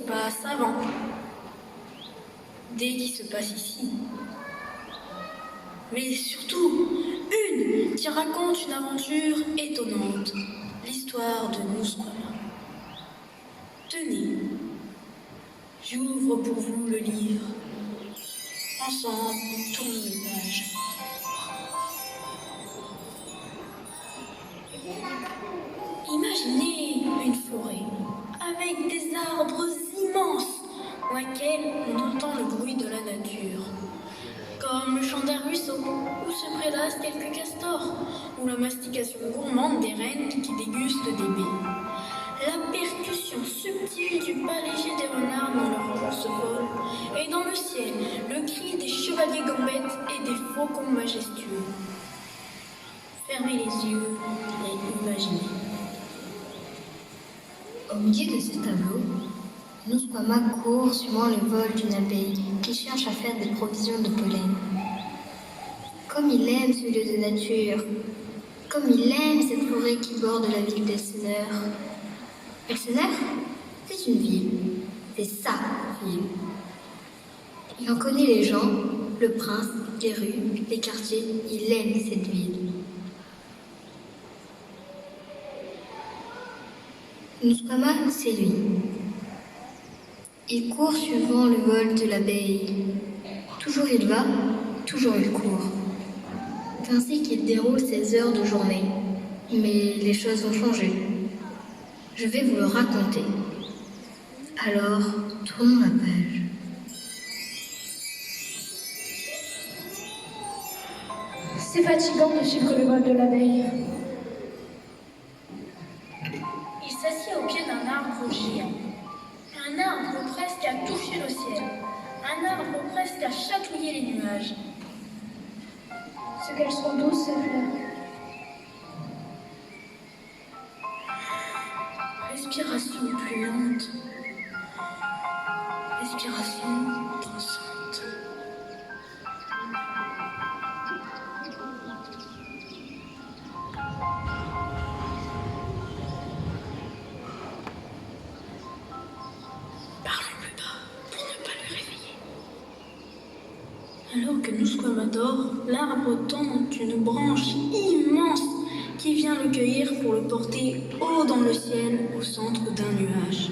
passe avant, des qui se passent ici. Mais surtout, une qui raconte une aventure étonnante, l'histoire de Mousquama. Tenez, j'ouvre pour vous le livre. Ensemble, tournons les pages. Imaginez une forêt avec des arbres immenses dans laquelle on entend le bruit de la nature, comme le chant d'un ruisseau où se prélassent quelques castors, ou la mastication gourmande des rennes qui dégustent des baies. La percussion subtile du pas léger des renards dans leur course folle, et dans le ciel, le cri des chevaliers gambettes et des faucons majestueux. Fermez les yeux et imaginez. Au milieu de ce tableau, Mousquama court suivant le vol d'une abeille qui cherche à faire des provisions de pollen. Comme il aime ce lieu de nature, comme il aime cette forêt qui borde la ville d'Elseneur. Elseneur, c'est une ville, c'est sa ville. Il en connaît les gens, le prince, les rues, les quartiers, il aime cette ville. Mousquama, c'est lui. Il court suivant le vol de l'abeille. Toujours il va, toujours il court. C'est ainsi qu'il déroule ses heures de journée. Mais les choses ont changé. Je vais vous le raconter. Alors, tournons la page. C'est fatigant de suivre le vol de l'abeille. Il s'assied au pied d'un arbre géant. Un arbre presque à toucher le ciel. Un arbre presque à chatouiller les nuages. Ce qu'elles sont douces, ces fleurs. Respiration plus lente. Respiration dansante. Parlons plus bas pour ne pas le réveiller. Alors que Mousquama dort, l'arbre tend une branche immense qui vient le cueillir pour le porter haut dans le ciel au centre d'un nuage.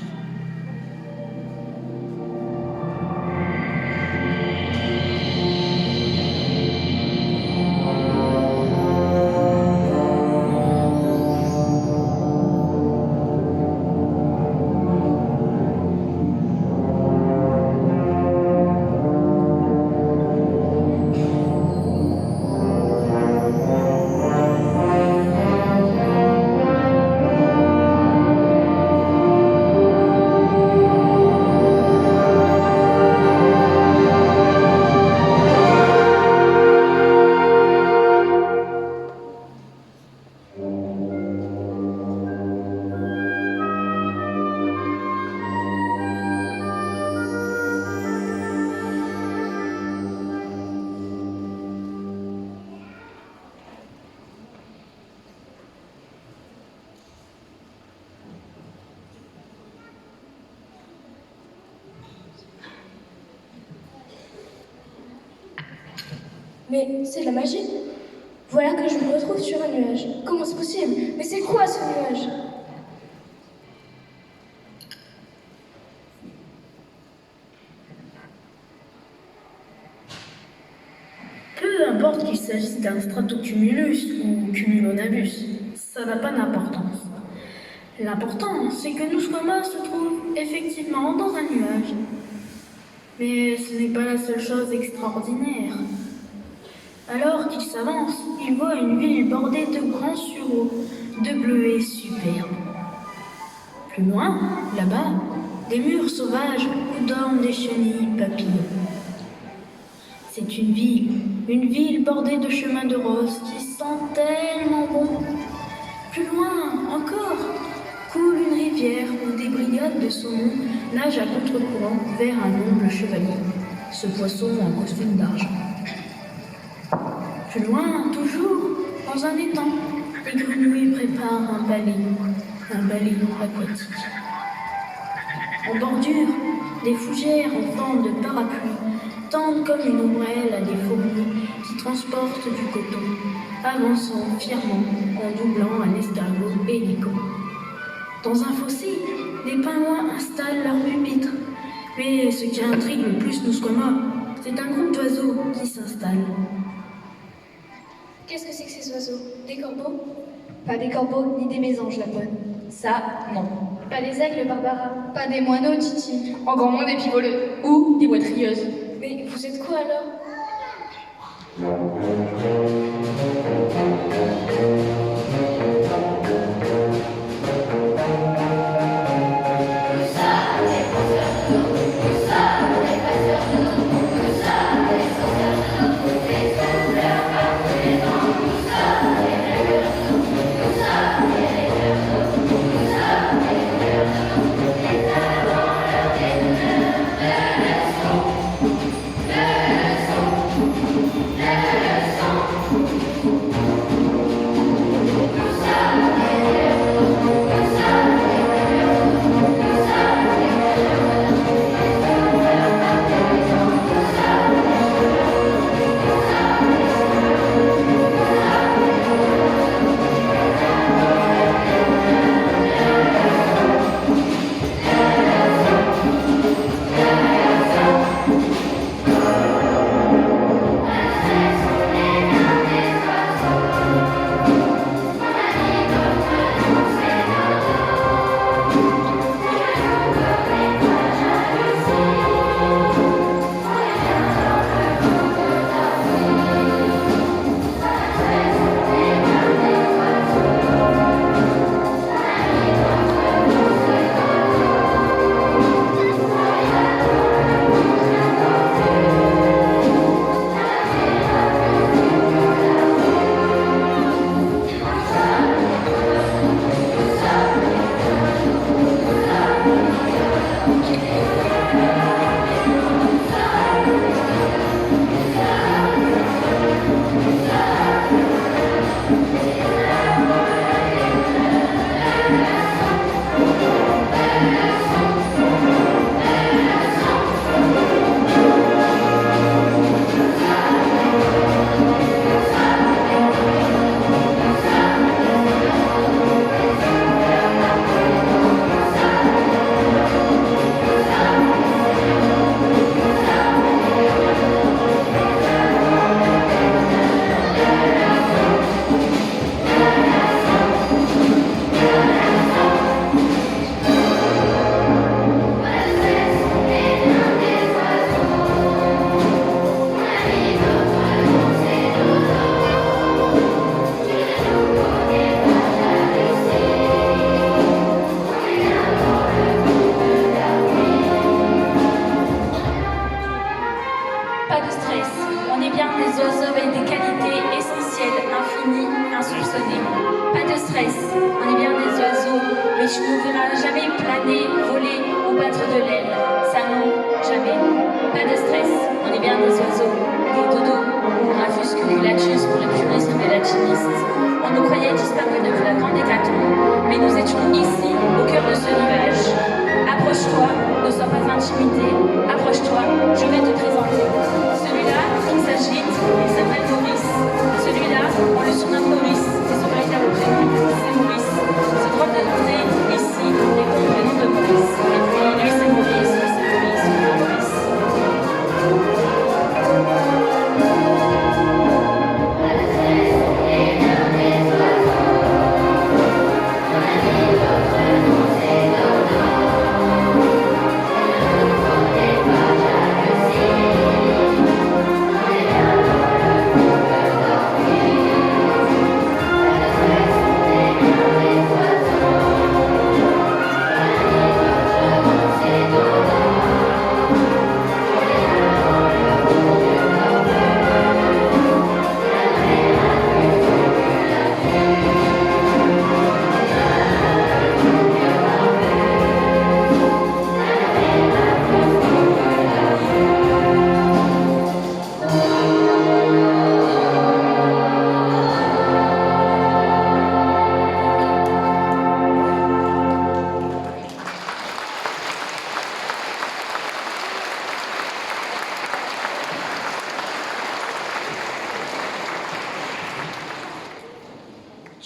Mais c'est de la magie. Voilà que je me retrouve sur un nuage. Comment c'est possible? Mais c'est quoi ce nuage? Peu importe qu'il s'agisse d'un stratocumulus ou cumulonimbus, ça n'a pas d'importance. L'important, c'est que Mousquama se trouve effectivement dans un nuage. Mais ce n'est pas la seule chose extraordinaire. Alors qu'il s'avance, il voit une ville bordée de grands sureaux, de bleuets superbes. Plus loin, là-bas, des murs sauvages où dorment des chenilles papillons. C'est une ville bordée de chemins de roses qui sent tellement bon. Plus loin encore, coule une rivière où des brigades de saumons nagent à contre-courant vers un noble chevalier, ce poisson en costume d'argent. Plus loin, toujours, dans un étang, les grenouilles préparent un balai aquatique. En bordure, des fougères en forme de parapluie tendent comme une ombrelle à des fourmis qui transportent du coton, avançant fièrement en doublant un escargot élégant. Dans un fossé, des pingouins installent leur pupitre. Mais ce qui intrigue le plus Nousquama, c'est un groupe d'oiseaux qui s'installe. Qu'est-ce que c'est que ces oiseaux? Des corbeaux? Pas des corbeaux ni des mésanges, la bonne. Ça, non. Pas des aigles, Barbara? Pas des moineaux, Titi. Encore moins des pivoleux ou des boitrieuses. Mais vous êtes quoi alors? Pas de stress, on est bien des oiseaux avec des qualités essentielles, infinies, insoupçonnées. Pas de stress, on est bien des oiseaux, mais tu ne verras jamais planer, voler ou battre de l'aile. Ça non, jamais. Pas de stress, on est bien des oiseaux, des dodos ou Rafus cuculatus pour les puristes ou les latinistes. On nous croyait disparus depuis la grande hécatombe, mais nous étions ici, au cœur de ce nuage. Approche-toi, ne sois pas intimidé. Approche-toi, je vais te présenter. Celui-là, il s'agite, il s'appelle Maurice. Celui-là, on le surnomme Maurice, c'est son véritable prénom, c'est Maurice. Ce drôle de donné ici est comme le nom de Maurice. Et puis, lui, c'est Maurice, lui, c'est Maurice, lui, c'est Maurice. Thank you.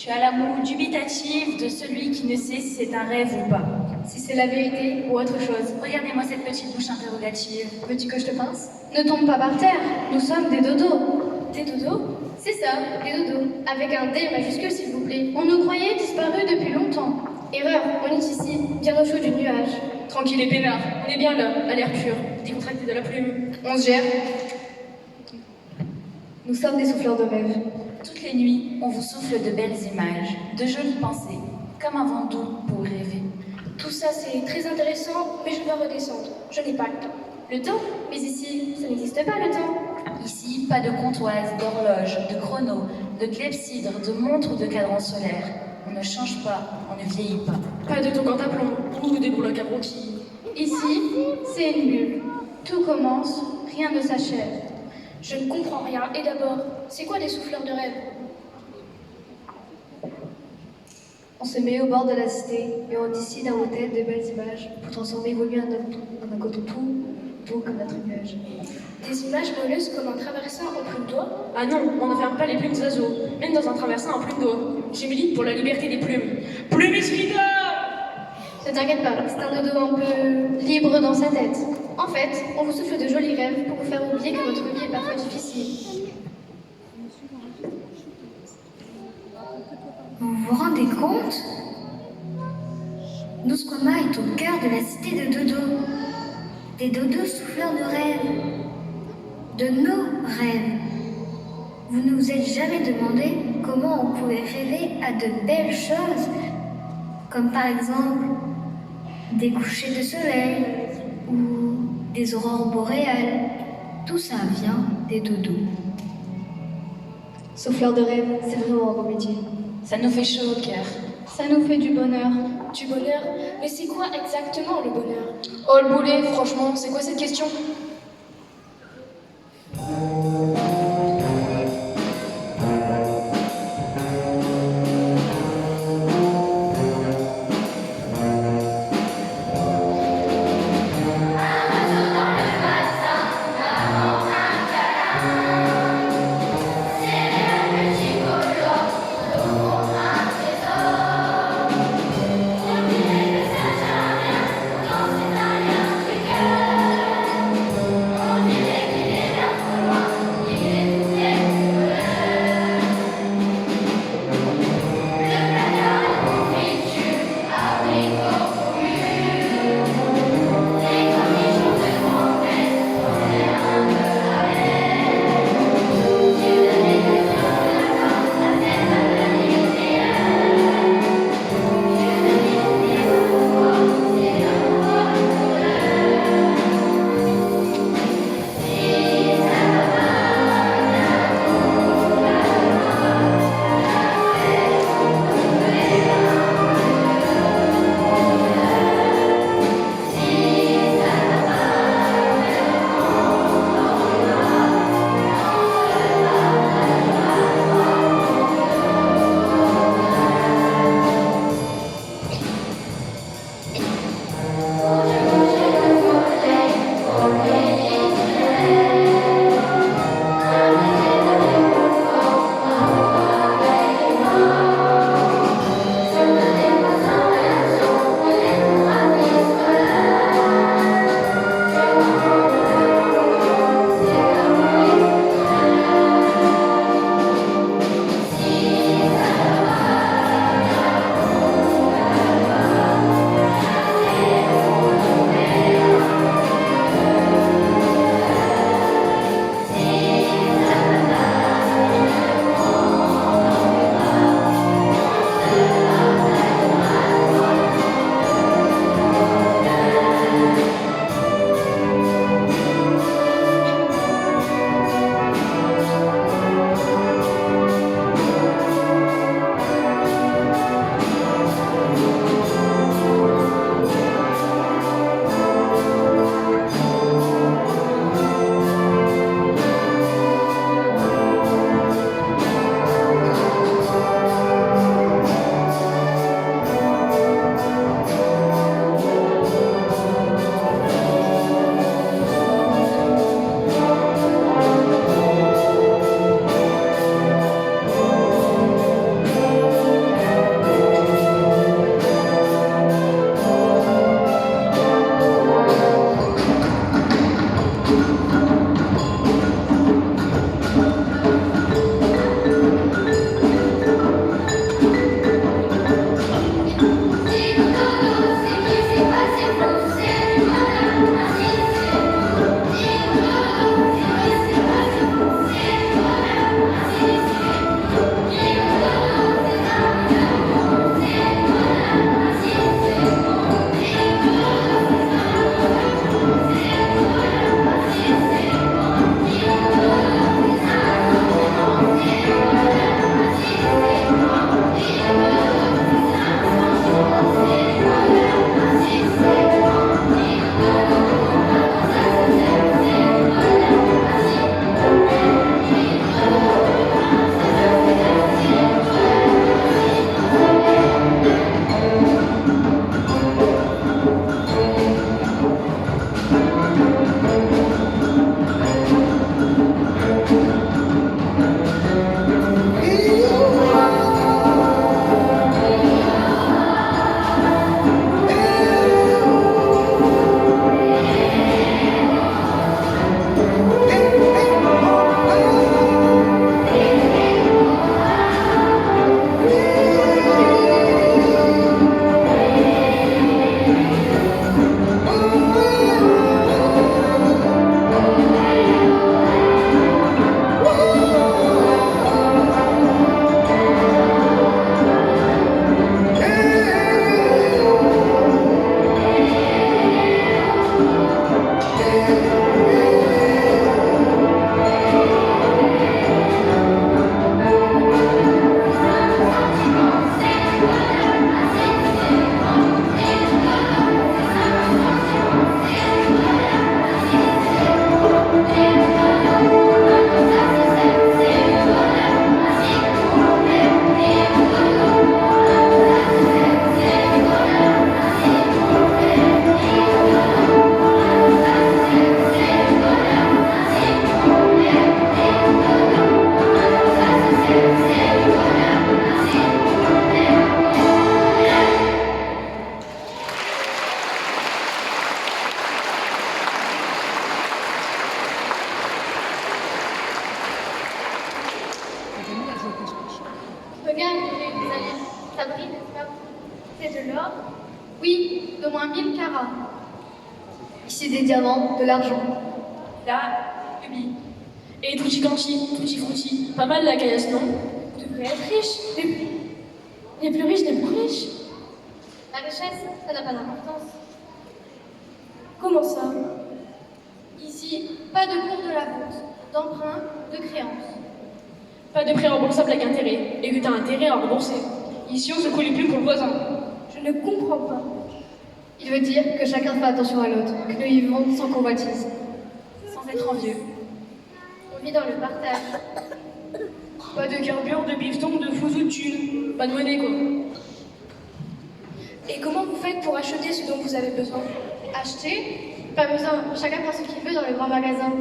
suis à la moue dubitative de celui qui ne sait si c'est un rêve ou pas. Si c'est la vérité ou autre chose. Regardez-moi cette petite bouche interrogative. Veux-tu que je te pince? Ne tombe pas par terre, nous sommes des dodos. Des dodos? C'est ça, des dodos. Avec un D majuscule, s'il vous plaît. On nous croyait disparus depuis longtemps. Erreur, on est ici, bien au chaud du nuage. Tranquille et peinard, on est bien là, à l'air pur, décontracté de la plume. On se gère. Nous sommes des souffleurs de rêve. Toutes les nuits, on vous souffle de belles images, de jolies pensées, comme un vent doux pour rêver. Tout ça, c'est très intéressant, mais je dois redescendre. Je n'ai pas le temps. Le temps? Mais ici, ça n'existe pas, le temps. Ici, pas de comptoise, d'horloge, de chrono, de clepsydre, de montre ou de cadran solaire. On ne change pas, on ne vieillit pas. Pas de ton à plomb ou des boulots abrutis. Ici, c'est une bulle. Tout commence, rien ne s'achève. Je ne comprends rien. Et d'abord, c'est quoi des souffleurs de rêve? On se met au bord de la cité et on décide à haute tête de belles images pour transformer vos nuits en un coton tout comme notre nuage. Des images moelleuses comme un traversin en plume d'oie? Ah non, on n'enferme pas les plumes d'oiseaux, même dans un traversin en plume d'oie. Je milite pour la liberté des plumes. Plume et freedom! Ne t'inquiète pas, c'est un dodo un peu libre dans sa tête. En fait, on vous souffle de jolis rêves pour vous faire oublier que votre vie est parfois difficile. Vous vous rendez compte? Nusquama est au cœur de la cité de Dodo. Des dodos souffleurs de rêves. De nos rêves. Vous ne vous êtes jamais demandé comment on pouvait rêver à de belles choses, comme par exemple des couchers de soleil ou des aurores boréales. Tout ça vient des dodos. Souffleur de rêve, c'est vraiment un beau métier. Ça nous fait chaud au cœur. Ça nous fait du bonheur. Du bonheur? Mais c'est quoi exactement le bonheur? Oh le boulet, franchement, c'est quoi cette question? d'au moins 1000 carats. Ici des diamants, de l'argent. Là, Ubi. Et tutti quanti, tutti frutti. Pas mal la caillasse, non? Vous devriez être riche. Les plus riches, les plus riches. La richesse, ça n'a pas d'importance. Comment ça? Ici, pas de cours de la bourse, d'emprunt, de créances. Pas de prêt remboursable avec intérêt. Et que t'as intérêt à rembourser. Ici, on se coule plus pour le voisin. Je ne comprends pas. Il veut dire que chacun fait attention à l'autre, que nous vivons sans convoitise. Sans être envieux. On vit dans le partage. Pas de carburant, de bifton, de fous ou de thunes. Pas de monnaie, quoi. Et comment vous faites pour acheter ce dont vous avez besoin? Acheter? Pas besoin, chacun prend ce qu'il veut dans le grand magasin.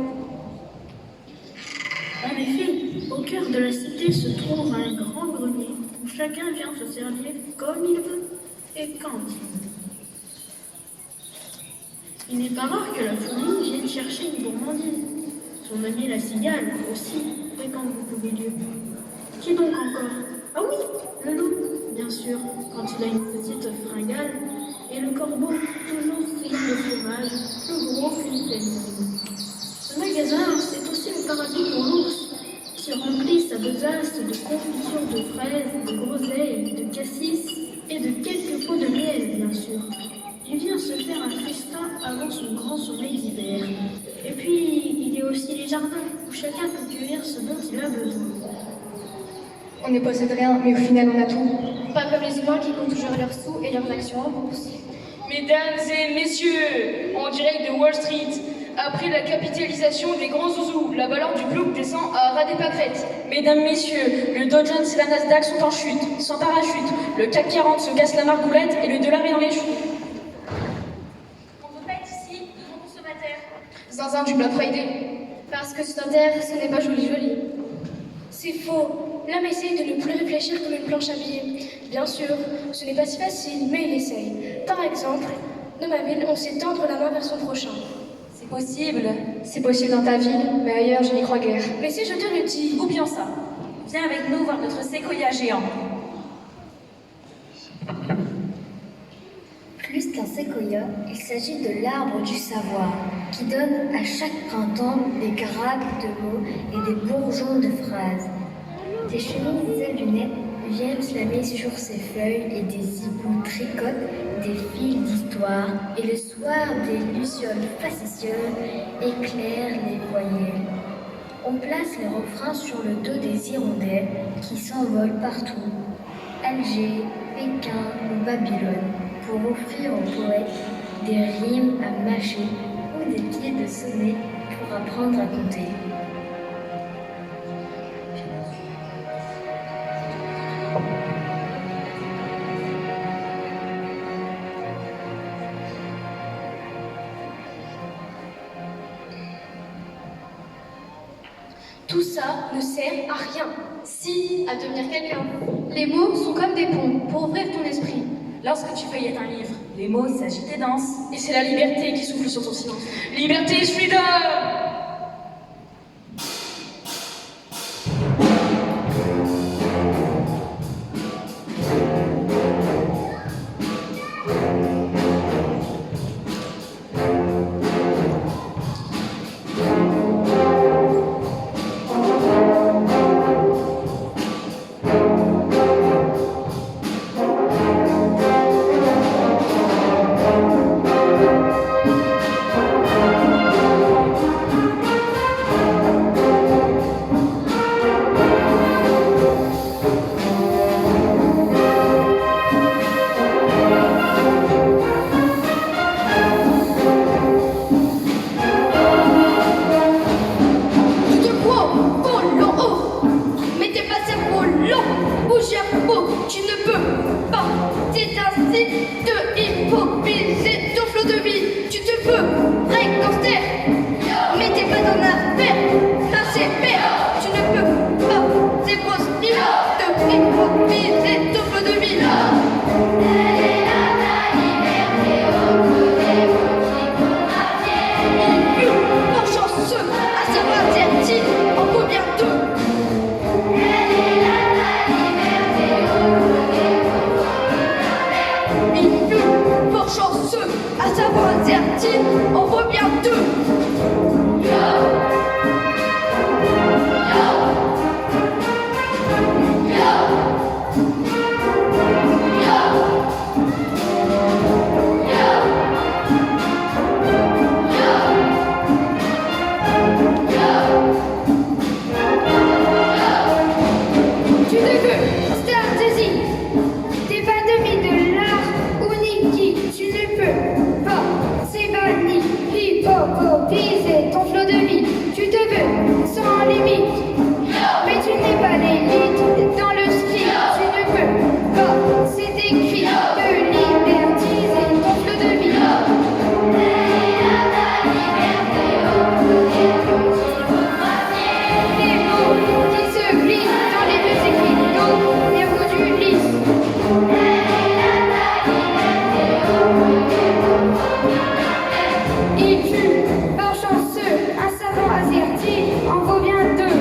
En effet, au cœur de la cité se trouve un grand grenier où chacun vient se servir comme il veut et quand il veut. Il n'est pas rare que la fourmi vienne chercher une gourmandise. Son ami la cigale aussi fréquente beaucoup les lieux. Qui donc encore? Ah oui, le loup, bien sûr, quand il a une petite fringale, et le corbeau, toujours friand de fromage, plus gros qu'une plaine. Ce magasin, c'est aussi le paradis pour l'ours, qui remplit sa besace de confitures de fraises, de groseilles, de cassis et de quelques pots de miel, bien sûr. Il vient se faire un festin avant son grand sommeil d'hiver. Et puis, il y a aussi les jardins, où chacun peut cueillir ce dont il a besoin. On ne possède rien, mais au final on a tout. Pas comme les humains qui comptent toujours leurs sous et leurs actions en bourse. Mesdames et messieurs, en direct de Wall Street, après la capitalisation des grands zouzous, la valeur du bloc descend à ras des pâquerettes. Mesdames, messieurs, le Dow Jones et la Nasdaq sont en chute, sans parachute. Le CAC 40 se casse la margoulette et le dollar est dans les choux. On ne peut pas être ici, devant consommateurs. Zinzin du Black Friday. Parce que sur terre, ce n'est pas joli joli. C'est faux. L'homme essaye de ne plus réfléchir comme une planche à billets. Bien sûr, ce n'est pas si facile, mais il essaye. Par exemple, dans ma ville, on sait tendre la main vers son prochain. C'est possible. C'est possible dans ta ville, mais ailleurs, je n'y crois guère. Mais si je te le dis... Oublions ça. Viens avec nous voir notre séquoia géant. Plus qu'un séquoia, il s'agit de l'arbre du savoir, qui donne à chaque printemps des grappes de mots et des bourgeons de phrases. Des chemises à lunettes viennent slammer sur ses feuilles et des hiboux tricotent des fils d'histoire, et le soir des lucioles facétieuses éclairent les voyelles. On place les refrains sur le dos des hirondelles qui s'envolent partout, Alger, Pékin ou Babylone, pour offrir aux poètes des rimes à mâcher ou des pieds de sonnet pour apprendre à compter. Tout ça ne sert à rien. Si, à devenir quelqu'un. Les mots sont comme des ponts pour ouvrir ton esprit. Lorsque tu feuillettes un livre, les mots s'agitent et dansent. Et c'est la liberté qui souffle sur ton silence. Liberté is freedom! savoir azerty, on vaut bien deux. Viser ton flot de vie, tu te veux sans limite. Mais tu n'es pas l'élite dans le ski, tu ne peux pas. C'est écrit de libertiser ton flot de vie. Les mots qui se glissent dans les deux écrits d'eau, les mots du lys. Il fut par chanceux, un savant azerty en vaut bien deux.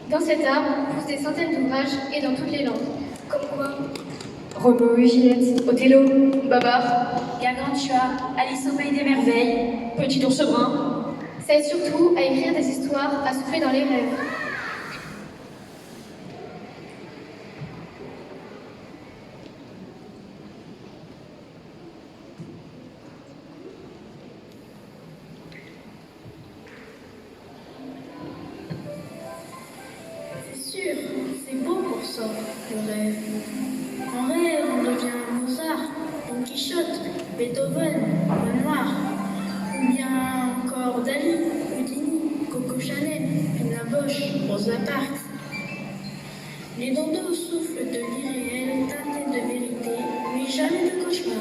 Dans cet arbre poussent des centaines d'ouvrages et dans toutes les langues. Comme quoi Roméo et Juliette, Othello, Babar, Gargantua, Alice au pays des merveilles. Petit ours brun. ça aide surtout à écrire des histoires, à souffler dans les rêves. sauf le rêve. En rêve, on devient Mozart, Don Quichotte, Beethoven, Renoir, ou bien encore Dali, Houdini, Coco Chanel, Pina Bausch, Rosa Parks. Les dodos soufflent de l'irréel teinté de vérité, mais jamais de cauchemar.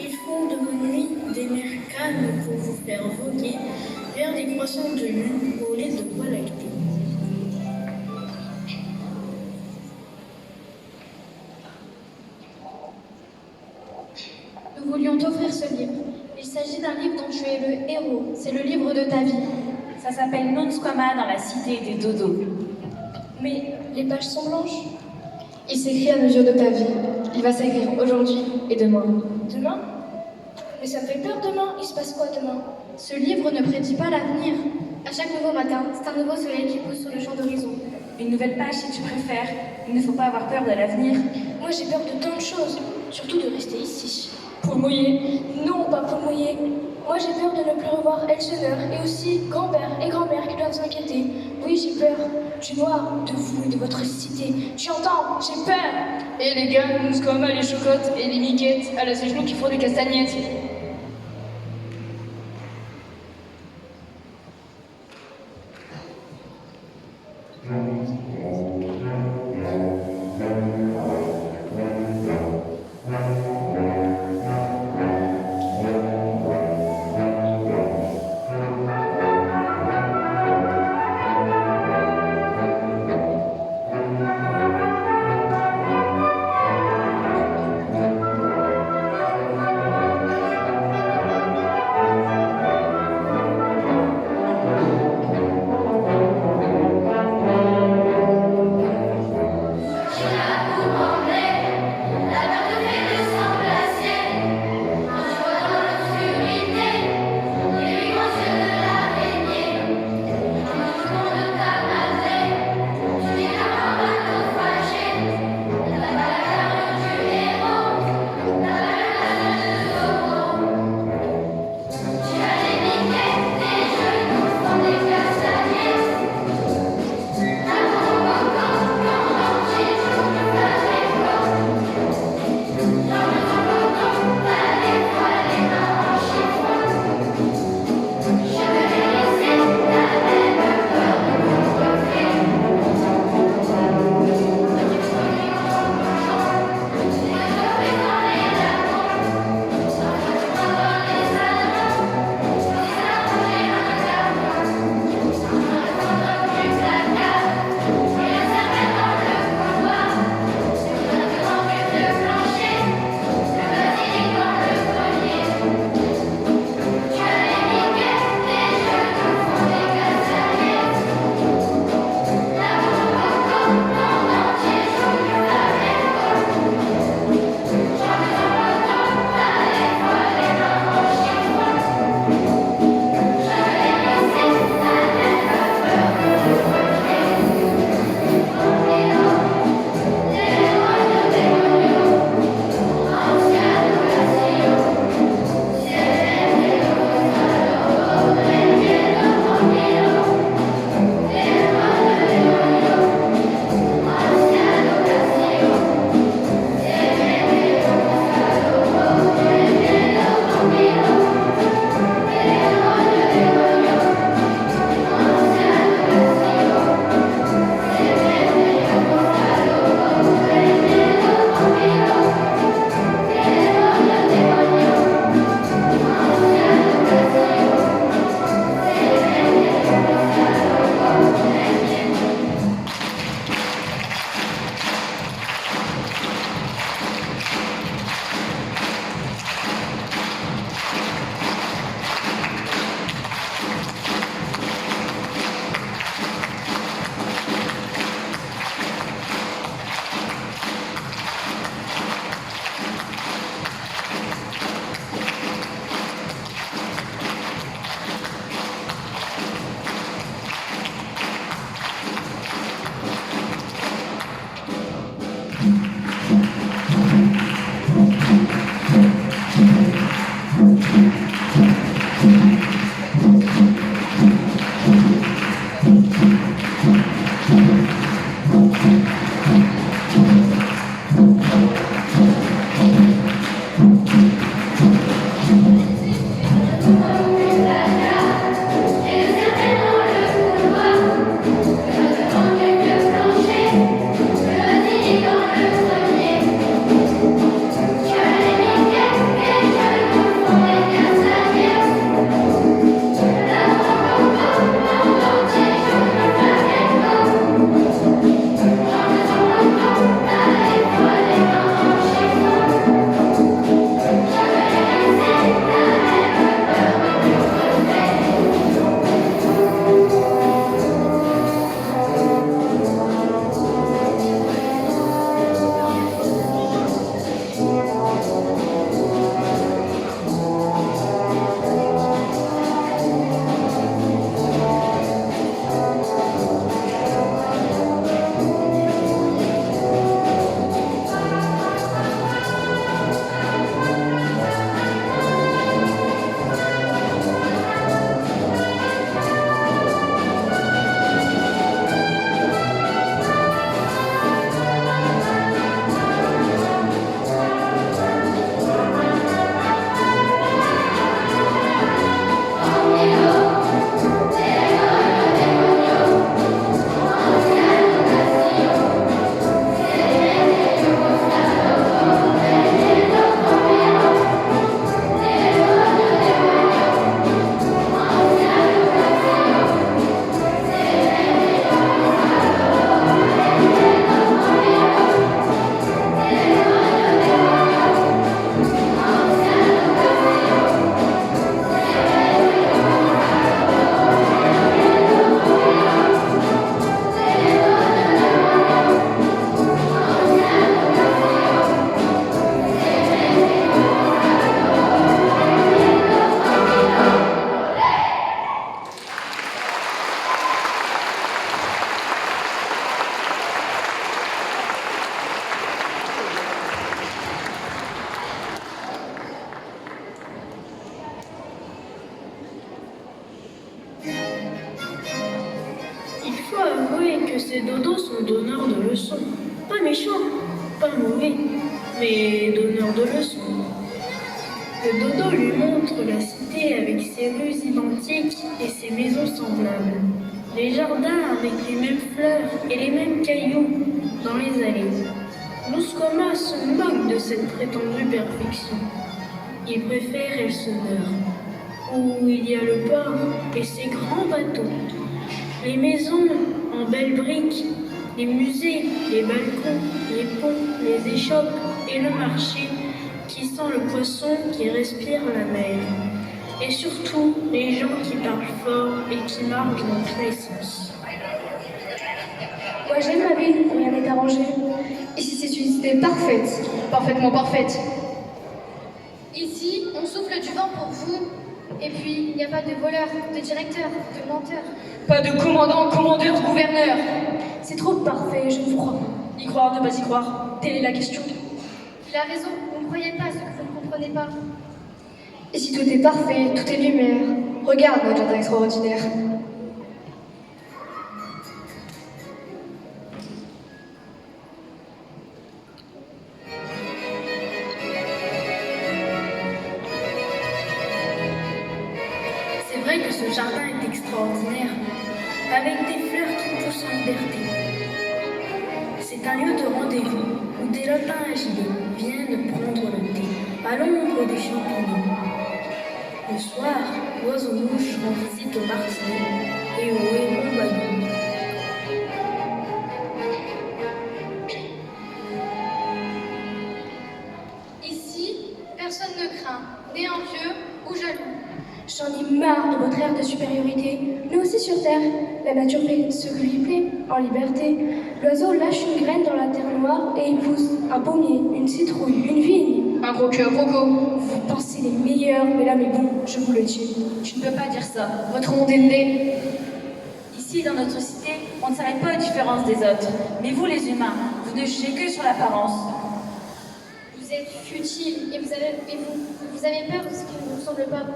Ils font de vos nuits des mers calmes pour vous faire voguer vers des croissants de lune au lait de voie lactée. Nous voulions t'offrir ce livre. Il s'agit d'un livre dont tu es le héros. C'est le livre de ta vie. Ça s'appelle Non Squama dans la cité des dodos. Mais les pages sont blanches. Il s'écrit à mesure de ta vie. Il va s'écrire aujourd'hui et demain. Demain? Mais ça me fait peur demain. Il se passe quoi demain? Ce livre ne prédit pas l'avenir. À chaque nouveau matin, c'est un nouveau soleil qui pousse sur le champ d'horizon. Une nouvelle page si tu préfères. Il ne faut pas avoir peur de l'avenir. Moi j'ai peur de tant de choses, surtout de rester ici. Poule mouillée. Non, pas pour mouiller. Moi j'ai peur de ne plus revoir Elsener et aussi grand-père et grand-mère qui doivent s'inquiéter. Oui, j'ai peur du noir, de vous et de votre cité. Tu entends? J'ai peur. Et les gars, nous comme les chocottes et les miquettes à la genoux qui font des castagnettes. donneur de leçons. Pas méchant, pas mauvais, mais donneur de leçons. Le dodo lui montre la cité avec ses rues identiques et ses maisons semblables. Les jardins avec les mêmes fleurs et les mêmes cailloux dans les allées. Louskoma se moque de cette prétendue perfection. Il préfère Elseneur, où il y a le port et ses grands bateaux, les maisons en belles briques, les musées, les balcons, les ponts, les échoppes et le marché qui sent le poisson, qui respire la mer. Et surtout, les gens qui parlent fort et qui marchent dans tous les sens. Moi j'aime ma ville où rien n'est arrangé. Ici c'est une cité parfaite, parfaitement parfaite. Ici, on souffle du vent pour vous. Et puis, il n'y a pas de voleurs, de directeurs, de menteurs. Pas de commandant, commandeur, gouverneur. C'est trop parfait, je ne vous crois pas. Y croire, ne pas y croire, telle est la question. Il a raison, vous ne croyez pas ce que vous ne comprenez pas. Ici tout est parfait, tout est lumière. Regarde notre jardin extraordinaire. C'est vrai que ce jardin est extraordinaire, avec des fleurs qui poussent en liberté. C'est un lieu de rendez-vous où des lapins agiles viennent prendre le thé à l'ombre des champignons. Le soir, l'oiseau-mouche rend visite aux martinets et aux hérons baillons. Ici, personne ne craint, né envieux ou jaloux. J'en ai marre de votre air de supériorité. Nous aussi sur Terre, la nature fait ce que lui plaît, en liberté. L'oiseau lâche une graine dans la terre noire et il pousse un pommier, une citrouille, une vigne. Un gros cœur, Coco. Vous pensez les meilleurs, mais là, mais bon, je vous le dis. Tu ne peux pas dire ça. Votre monde est né. Ici, dans notre cité, on ne s'arrête pas aux différences des autres. Mais vous, les humains, vous ne jugez que sur l'apparence. Vous êtes futiles et vous avez peur de ce qui ne vous semble pas.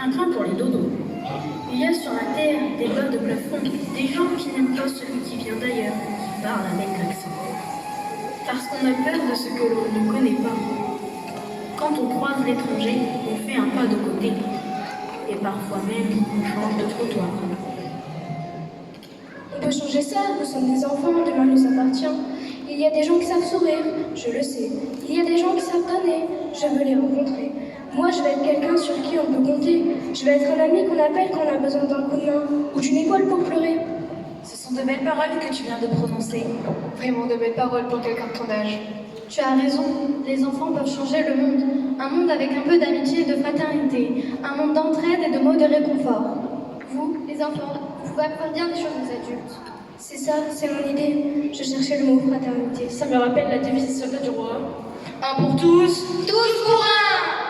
Un train pour les dodos. Il y a sur la terre des bas de plafond, des gens qui n'aiment pas celui qui vient d'ailleurs, qui parle avec l'accent. Parce qu'on a peur de ce que l'on ne connaît pas. Quand on croise l'étranger, on fait un pas de côté. Et parfois même, on change de trottoir. On peut changer ça, nous sommes des enfants, demain nous appartient. Il y a des gens qui savent sourire, je le sais. Il y a des gens qui savent donner, je veux les rencontrer. Moi, je vais être quelqu'un sur qui on peut compter. Je vais être un ami qu'on appelle quand on a besoin d'un coup de main ou d'une épaule pour pleurer. Ce sont de belles paroles que tu viens de prononcer. Vraiment de belles paroles pour quelqu'un de ton âge. Tu as raison, les enfants peuvent changer le monde. Un monde avec un peu d'amitié et de fraternité. Un monde d'entraide et de mots de réconfort. Vous, les enfants, vous pouvez apprendre bien des choses des adultes. C'est ça, c'est mon idée. Je cherchais le mot fraternité. Ça me rappelle la devise des soldats du roi. Un pour tous, tous pour un.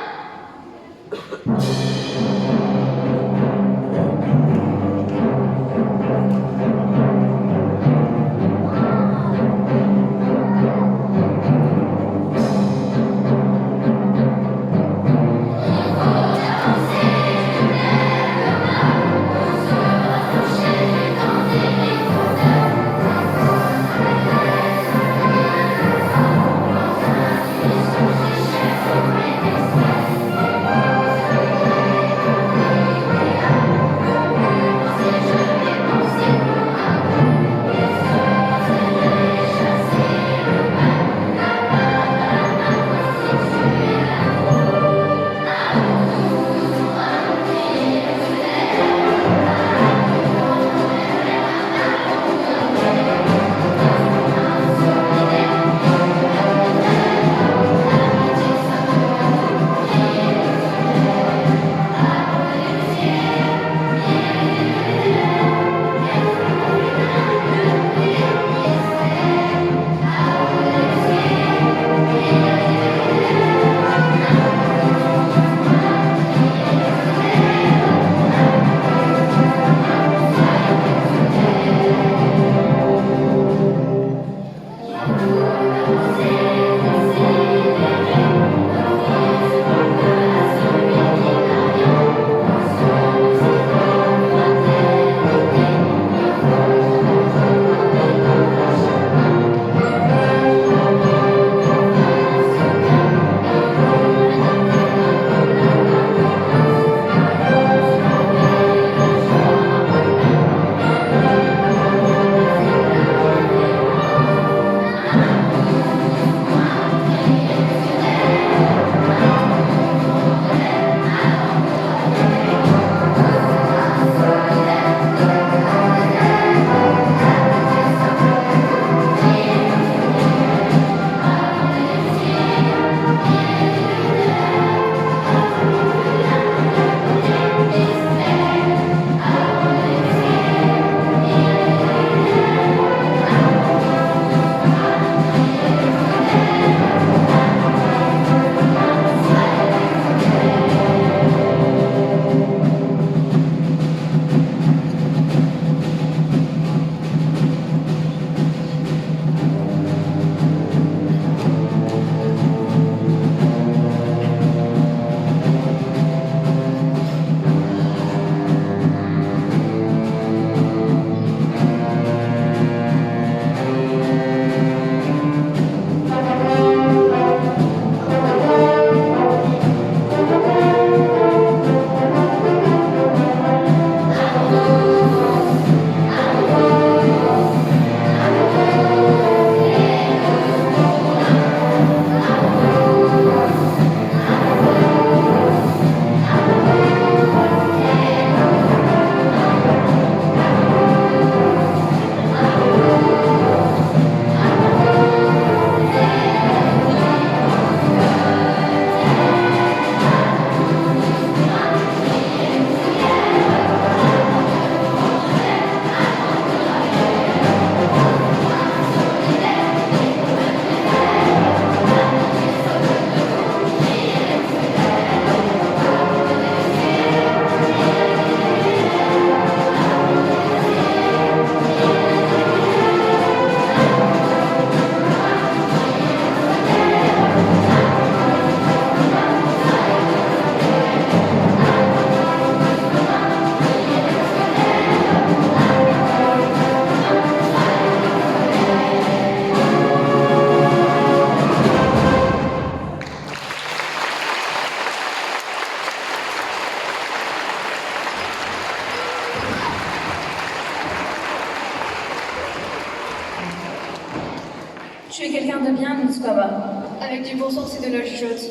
de bien, Nuskaba. Avec du bon sens et de la jugeote.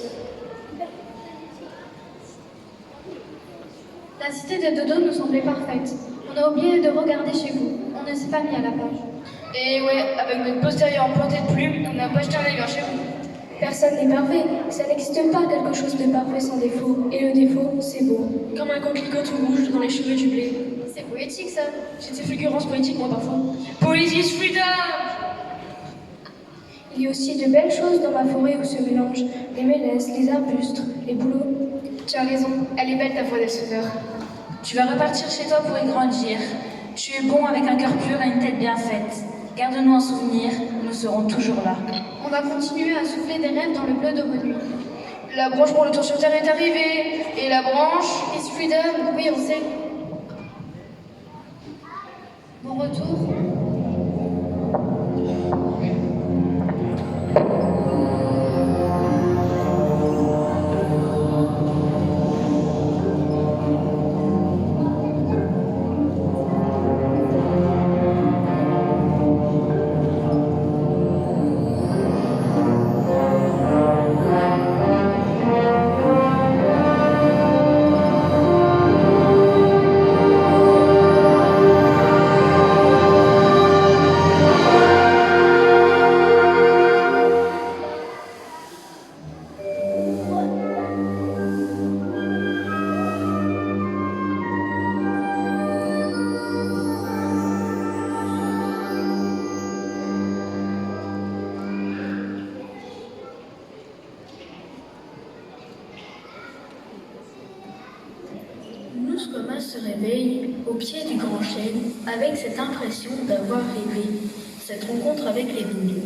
La cité des dodos nous semblait parfaite. On a oublié de regarder chez vous. On ne s'est pas mis à la page. Et ouais, avec notre postérieur planté de plumes, on n'a pas jeté un œil vers chez vous. Personne n'est parfait. Ça n'existe pas quelque chose de parfait sans défaut. Et le défaut, c'est beau. Comme un coquelicot tout rouge dans les cheveux du blé. C'est poétique ça. J'ai des fulgurances poétiques, moi, parfois. Poésie is freedom! Il y a aussi de belles choses dans ma forêt où se mélangent les mélèzes, les arbustes, les bouleaux. Tu as raison, elle est belle ta voix d'Elsener. Tu vas repartir chez toi pour y grandir. Tu es bon avec un cœur pur et une tête bien faite. Garde-nous en souvenir, nous serons toujours là. On va continuer à souffler des rêves dans le bleu de vos nuits. La branche pour le tour sur Terre est arrivée. Et la branche... Is freedom, oui on sait. Bon retour. Nuskoma se réveille au pied du grand chêne avec cette impression d'avoir rêvé cette rencontre avec les doudous.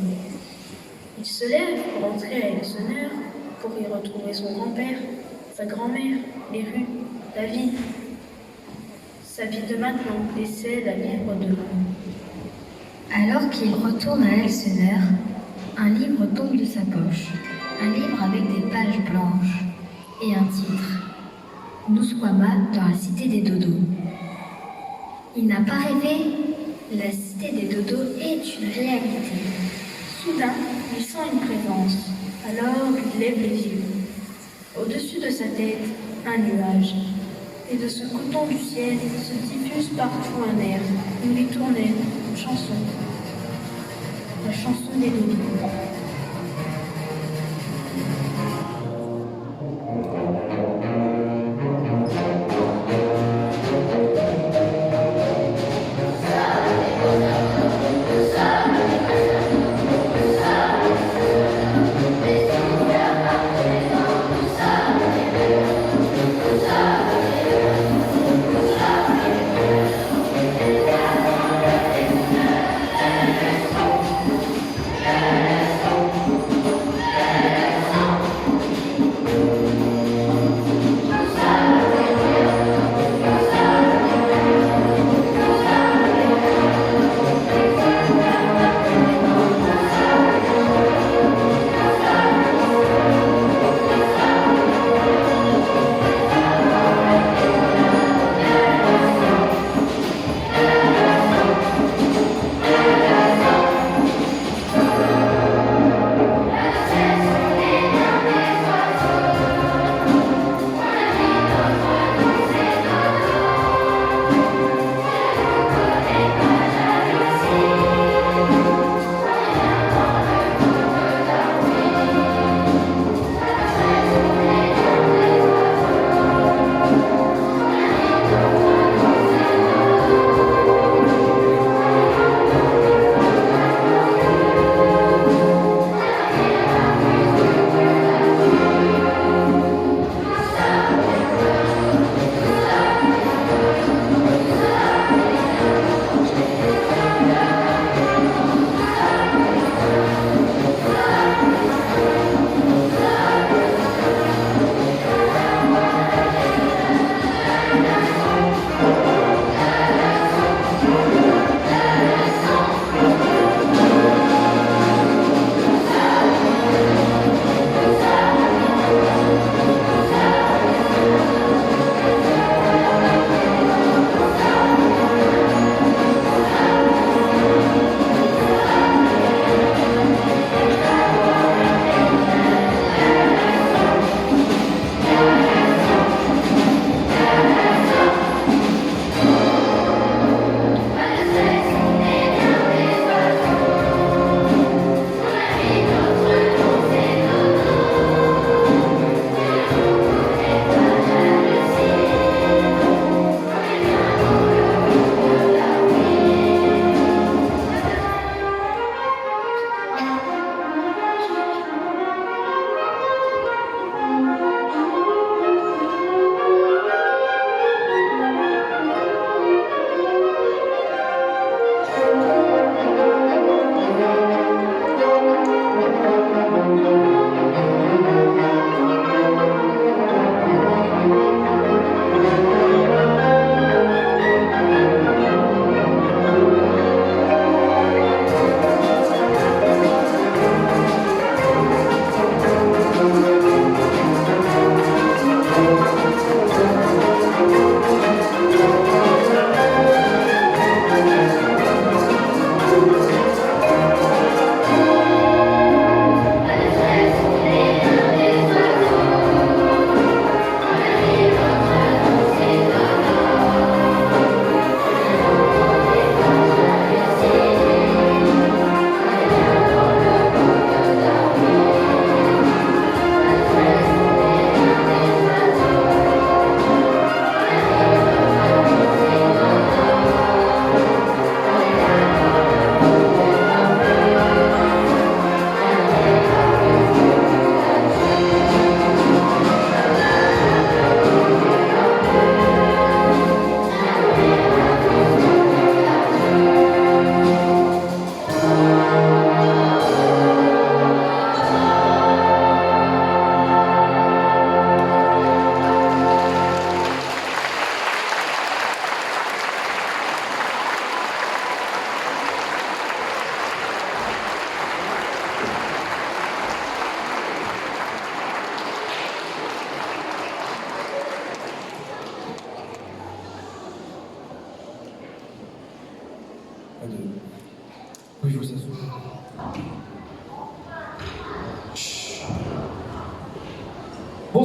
Il se lève pour entrer à Elsener pour y retrouver son grand-père, sa grand-mère, les rues, la vie. Sa vie de maintenant et celle à vivre demain. Alors qu'il retourne à Elsener, un livre tombe de sa poche. Un livre avec des pages blanches et un titre. Nuskoma dans la cité des dodos. Il n'a pas rêvé. La cité des dodos est une réalité. Soudain, il sent une présence. Alors, il lève les yeux. Au-dessus de sa tête, un nuage. Et de ce coton du ciel se diffuse partout un air, une ritournelle, une chanson. La chanson des doudous.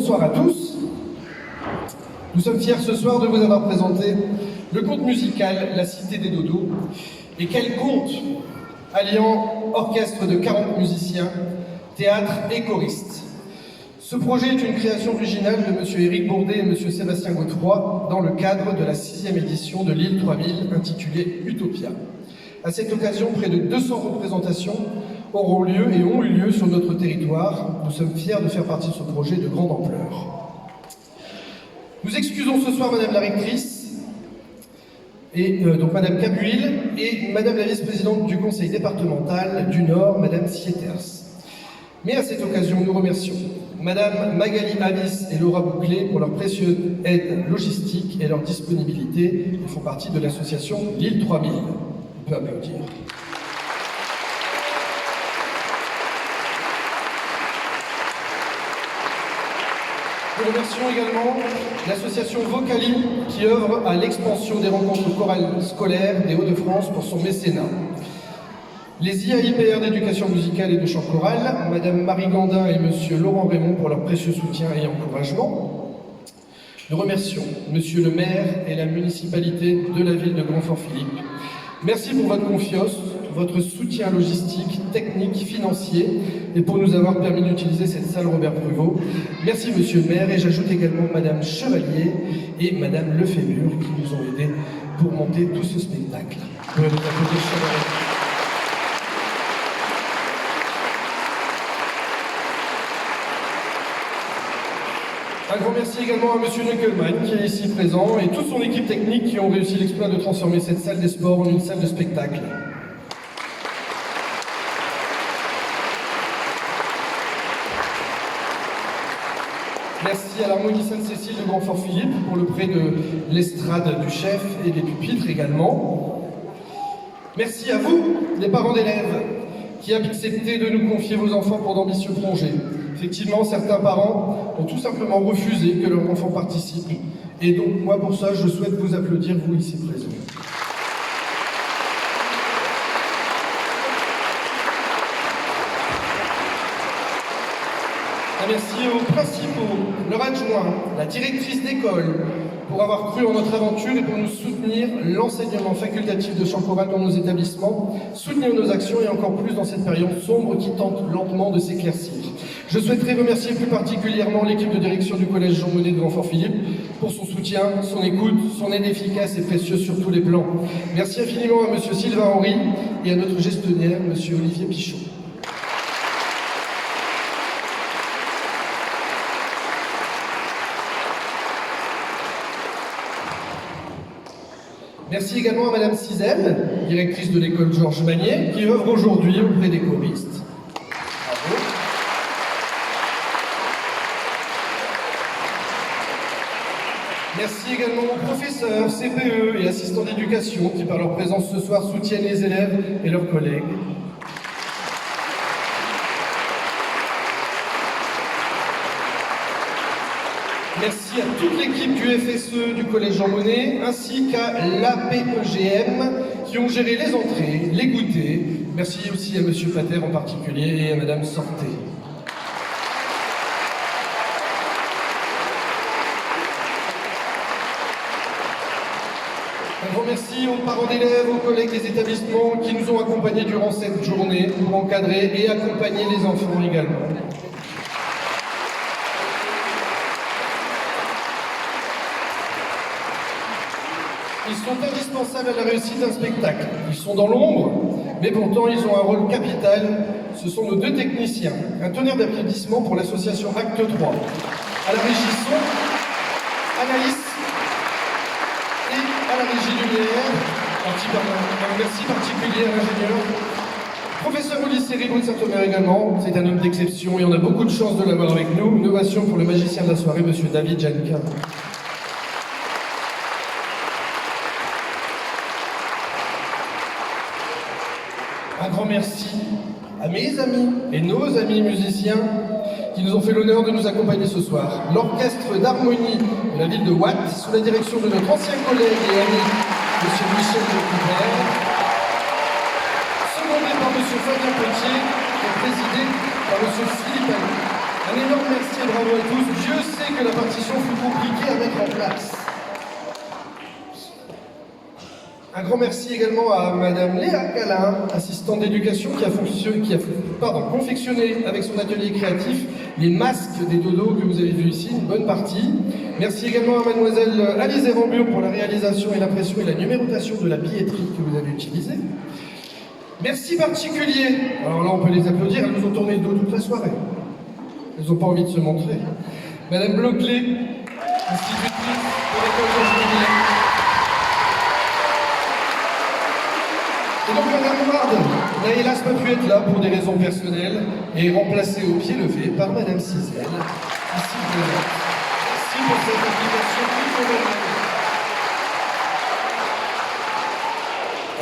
bonsoir à tous. Nous sommes fiers ce soir de vous avoir présenté le conte musical La Cité des Dodos. Et quel conte alliant orchestre de 40 musiciens, théâtre et choristes. Ce projet est une création originale de M. Éric Bourdet et M. Sébastien Godefroy dans le cadre de la 6e édition de l'île 3000 intitulée Utopia. À cette occasion, près de 200 représentations auront lieu et ont eu lieu sur notre territoire. Nous sommes fiers de faire partie de ce projet de grande ampleur. Nous excusons ce soir Madame la rectrice, donc Madame Cabuil, et Madame la vice-présidente du conseil départemental du Nord, Madame Sieters. Mais à cette occasion, nous remercions Madame Magali Avis et Laura Bouclé pour leur précieuse aide logistique et leur disponibilité. Ils font partie de l'association l'île 3000. On peut applaudir. Nous remercions également l'association Vocali qui œuvre à l'expansion des rencontres chorales scolaires des Hauts-de-France pour son mécénat. Les IAIPR d'éducation musicale et de chant choral, Madame Marie Gandin et Monsieur Laurent Raymond pour leur précieux soutien et encouragement. Nous remercions Monsieur le maire et la municipalité de la ville de Grand-Fort-Philippe. Merci pour votre confiance, votre soutien logistique, technique, financier et pour nous avoir permis d'utiliser cette salle Robert Pruvot. Merci Monsieur le maire et j'ajoute également Madame Chevalier et Madame Lefébure qui nous ont aidés pour monter tout ce spectacle. Vous pouvez nous applaudir chaleureusement. Un grand merci également à Monsieur Nuckelmann qui est ici présent et toute son équipe technique qui ont réussi l'exploit de transformer cette salle des sports en une salle de spectacle. Merci à l'Harmonie Sainte-Cécile de Grand-Fort-Philippe pour le prêt de l'estrade du chef et des pupitres également. Merci à vous, les parents d'élèves, qui acceptez de nous confier vos enfants pour d'ambitieux projets. Effectivement, certains parents ont tout simplement refusé que leur enfant participe. Et donc, moi, pour ça, je souhaite vous applaudir, vous, ici présents. Un merci aux principaux, leur adjoint, la directrice d'école, pour avoir cru en notre aventure et pour nous soutenir l'enseignement facultatif de chant choral dans nos établissements, soutenir nos actions et encore plus dans cette période sombre qui tente lentement de s'éclaircir. Je souhaiterais remercier plus particulièrement l'équipe de direction du Collège Jean Monnet de Grand-Fort-Philippe pour son soutien, son écoute, son aide efficace et précieuse sur tous les plans. Merci infiniment à Monsieur Sylvain Henry et à notre gestionnaire, Monsieur Olivier Pichot. Merci également à Madame Cizel, directrice de l'école Georges Magnier, qui œuvre aujourd'hui auprès des choristes. Bravo. Merci également aux professeurs, CPE et assistants d'éducation qui, par leur présence ce soir, soutiennent les élèves et leurs collègues. Merci à toute l'équipe du FSE du Collège Jean Monnet, ainsi qu'à l'APEGM, qui ont géré les entrées, les goûters. Merci aussi à Monsieur Pater en particulier et à Madame Sorté. Un grand merci aux parents d'élèves, aux collègues des établissements qui nous ont accompagnés durant cette journée pour encadrer et accompagner les enfants également. Ils sont indispensables à la réussite d'un spectacle. Ils sont dans l'ombre, mais pourtant ils ont un rôle capital. Ce sont nos deux techniciens. Un tonnerre d'applaudissements pour l'association Acte 3. À la régie son, Anaïs, et à la régie lumière, un merci particulier à l'ingénieur. Professeur au lycée Rigaud de Saint-Omer également, c'est un homme d'exception et on a beaucoup de chance de l'avoir avec nous. Une ovation pour le magicien de la soirée, Monsieur David Janka. Un grand merci à mes amis et nos amis musiciens qui nous ont fait l'honneur de nous accompagner ce soir. L'orchestre d'harmonie de la ville de Watt, sous la direction de notre ancien collègue et ami, M. Michel Lecouvreur, secondé par M. Fabien Potier et présidé par M. Philippe Allot. Un énorme merci et bravo à tous. Dieu sait que la partition fut compliquée à mettre en place. Un grand merci également à Madame Léa Calin, assistante d'éducation, qui a confectionné avec son atelier créatif les masques des dodos que vous avez vus ici, une bonne partie. Merci également à Mademoiselle Alice Rambure pour la réalisation et l'impression et la numérotation de la billetterie que vous avez utilisée. Merci particulier. Alors là, on peut les applaudir, elles nous ont tourné le dos toute la soirée. Elles n'ont pas envie de se montrer. Madame Bloclé, institutrice de l'école Georges Méliès. Et donc Madame Ward n'a hélas pas pu être là pour des raisons personnelles et est remplacée au pied levé par Madame Cizel, ici présente. Merci pour cette application plus formelle.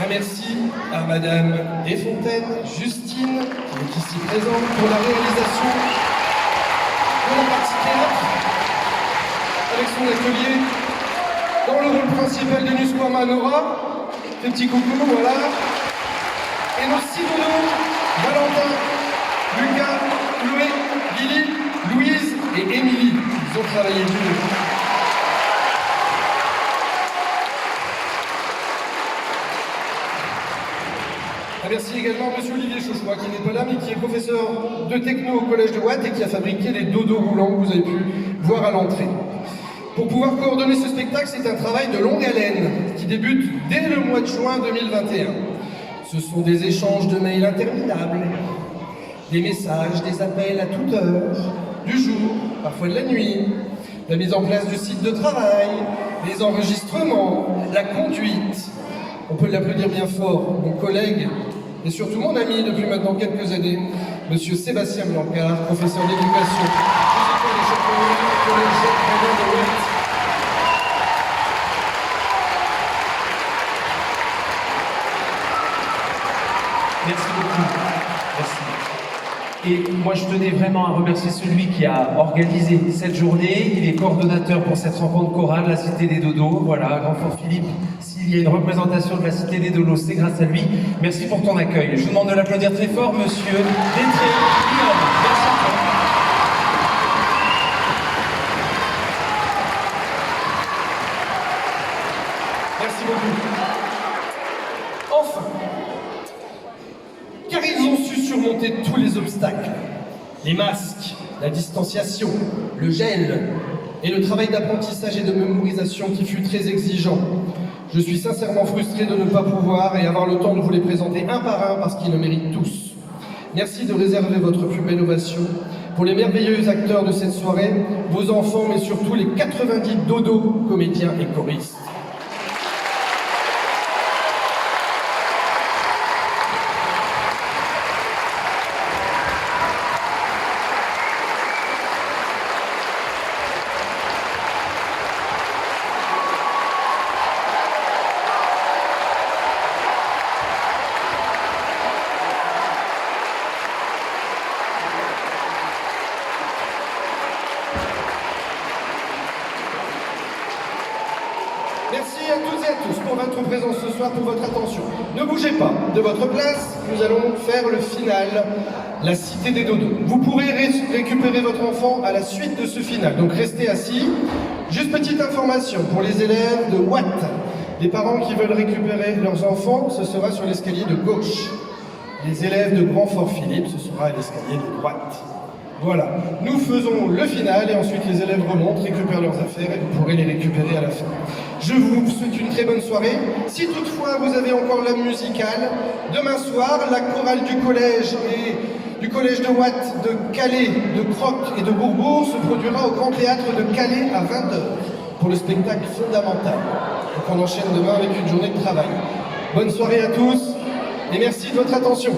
Un merci à Madame Desfontaines, Justine, qui est ici présente, pour la réalisation de la partie théâtre avec son atelier dans le rôle principal de Nusquama Nora. Des petits coucou, voilà. Et nos 6 dodos, Valentin, Lucas, Chloé, Lily, Louise et Émilie. Ils ont travaillé dur. Merci également à M. Olivier Chauchois, qui n'est pas là, mais qui est professeur de techno au collège de Watt et qui a fabriqué les dodos roulants que vous avez pu voir à l'entrée. Pour pouvoir coordonner ce spectacle, c'est un travail de longue haleine qui débute dès le mois de juin 2021. Ce sont des échanges de mails interminables, des messages, des appels à toute heure, du jour, parfois de la nuit, la mise en place du site de travail, les enregistrements, la conduite. On peut l'applaudir bien fort, mon collègue et surtout mon ami depuis maintenant quelques années, Monsieur Sébastien Blancard, professeur d'éducation musicale et championnat au collège Jacques-Raymond de Watt. Merci beaucoup. Merci. Et moi, je tenais vraiment à remercier celui qui a organisé cette journée. Il est coordonnateur pour cette rencontre chorale, la Cité des Dodos. Voilà, grand frère Philippe, s'il y a une représentation de la Cité des Dodos, c'est grâce à lui. Merci pour ton accueil. Je vous demande de l'applaudir très fort, monsieur Détré. Merci à toi. Merci beaucoup. Enfin, car ils ont su surmonter tous les obstacles, les masques, la distanciation, le gel et le travail d'apprentissage et de mémorisation qui fut très exigeant. Je suis sincèrement frustré de ne pas pouvoir et avoir le temps de vous les présenter un par un parce qu'ils le méritent tous. Merci de réserver votre plus belle ovation pour les merveilleux acteurs de cette soirée, vos enfants, mais surtout les 90 dodos, comédiens et choristes. Merci à toutes et à tous pour votre présence ce soir, pour votre attention. Ne bougez pas de votre place, nous allons faire le final, la Cité des Dodos. Vous pourrez récupérer votre enfant à la suite de ce final, donc restez assis. Juste petite information pour les élèves de Watt. Les parents qui veulent récupérer leurs enfants, ce sera sur l'escalier de gauche. Les élèves de Grand-Fort-Philippe, ce sera à l'escalier de droite. Voilà, nous faisons le final et ensuite les élèves remontent, récupèrent leurs affaires et vous pourrez les récupérer à la fin. Je vous souhaite une très bonne soirée. Si toutefois vous avez encore l'âme musicale, demain soir, la chorale du collège et du collège de Watt de Calais, de Croc et de Bourbourg se produira au Grand Théâtre de Calais à 20h pour le spectacle fondamental. Donc on enchaîne demain avec une journée de travail. Bonne soirée à tous et merci de votre attention.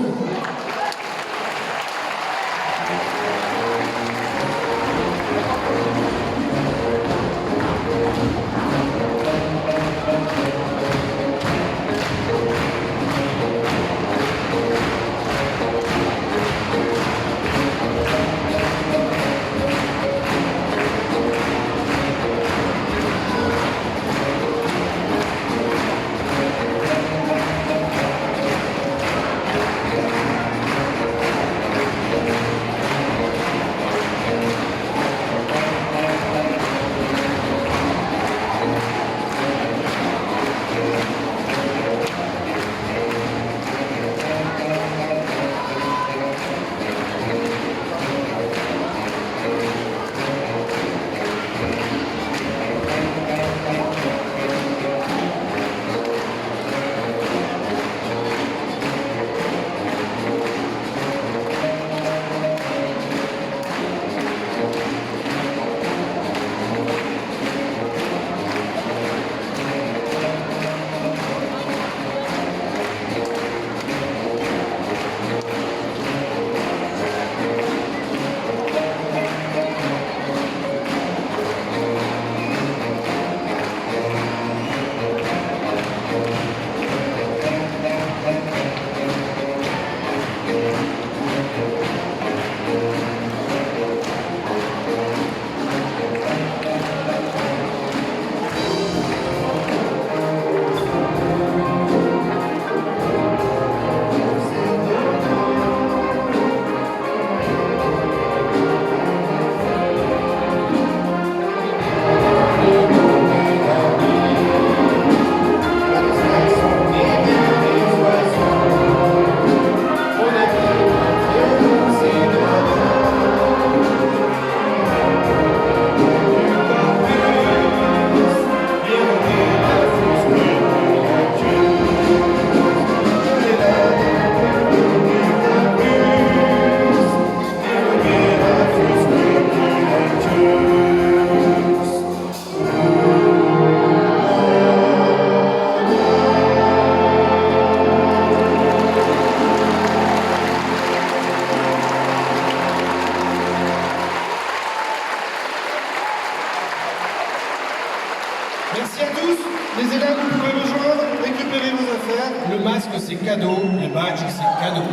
Merci à tous. Les élèves, vous pouvez rejoindre, récupérer vos affaires. Le masque, c'est cadeau. Le badge, c'est cadeau.